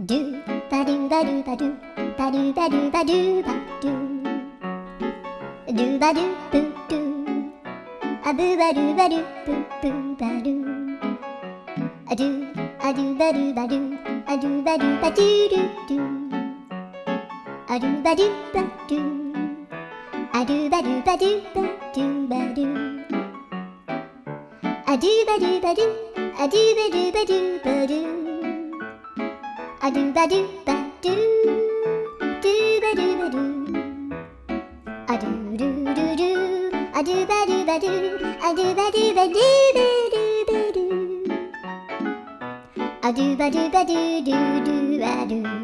do ba do ba do ba do ba do ba do ba do ba do ba do boo do a boo ba do ba do boo boo ba do a do ba do ba do a do ba do ba do do do a do ba do ba do a do ba do ba do ba do ba do a do ba do ba do a do ba do ba do ba do a do ba do ba do do ba do ba do a do do do do a do ba do ba do a do ba do ba do ba do ba do a do ba do ba do do do ba do